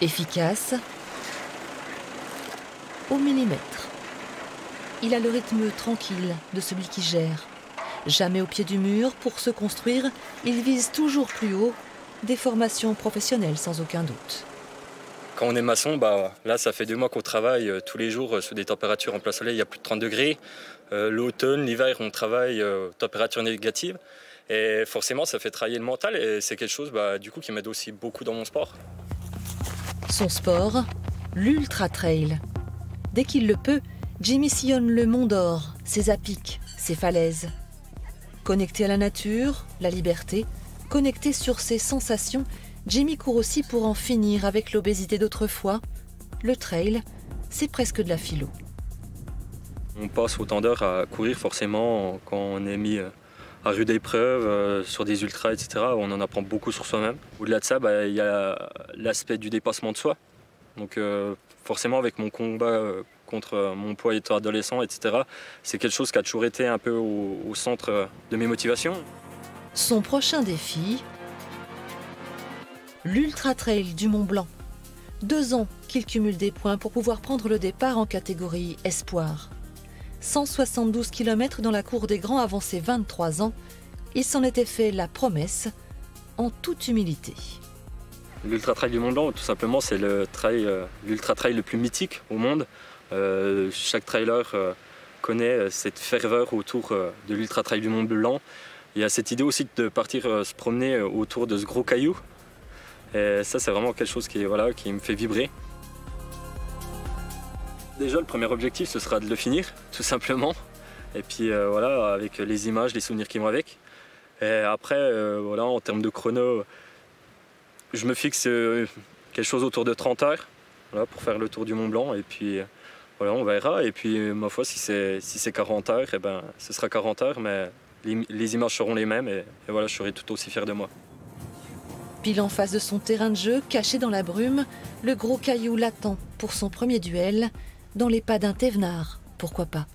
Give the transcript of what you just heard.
Efficace, au millimètre. Il a le rythme tranquille de celui qui gère. Jamais au pied du mur, pour se construire, il vise toujours plus haut, des formations professionnelles sans aucun doute. Quand on est maçon, là ça fait 2 mois qu'on travaille tous les jours sous des températures en plein soleil, il y a plus de 30 degrés. L'automne, l'hiver, on travaille température négative. Et forcément, ça fait travailler le mental et c'est quelque chose du coup, qui m'aide aussi beaucoup dans mon sport. Son sport, l'ultra trail. Dès qu'il le peut, Jimmy sillonne le Mont d'Or, ses apics, ses falaises. Connecté à la nature, la liberté, connecté sur ses sensations, Jimmy court aussi pour en finir avec l'obésité d'autrefois. Le trail, c'est presque de la philo. On passe autant d'heures à courir forcément quand on est mis à rude épreuve, sur des ultras, etc. On en apprend beaucoup sur soi-même. Au-delà de ça, il y a l'aspect du dépassement de soi. Donc forcément avec mon combat contre mon poids étant adolescent, etc., c'est quelque chose qui a toujours été un peu au centre de mes motivations. Son prochain défi, l'Ultra Trail du Mont Blanc. 2 ans qu'il cumule des points pour pouvoir prendre le départ en catégorie Espoir. 172 km dans la cour des grands avant ses 23 ans, il s'en était fait la promesse en toute humilité. L'Ultra Trail du Mont Blanc, tout simplement, c'est l'Ultra Trail le plus mythique au monde. Chaque trailer connaît cette ferveur autour de l'Ultra Trail du Mont Blanc. Il y a cette idée aussi de partir se promener autour de ce gros caillou. Et ça, c'est vraiment quelque chose qui me fait vibrer. Déjà, le premier objectif, ce sera de le finir, tout simplement. Et puis avec les images, les souvenirs qui vont avec. Et après, en termes de chrono, je me fixe quelque chose autour de 30 heures pour faire le tour du Mont Blanc. Et puis on verra. Et puis ma foi, si c'est 40 heures, ce sera 40 heures, mais les images seront les mêmes. Et je serai tout aussi fier de moi. Pile en face de son terrain de jeu, caché dans la brume, le gros caillou l'attend pour son premier duel, dans les pas d'un Thévenard, pourquoi pas.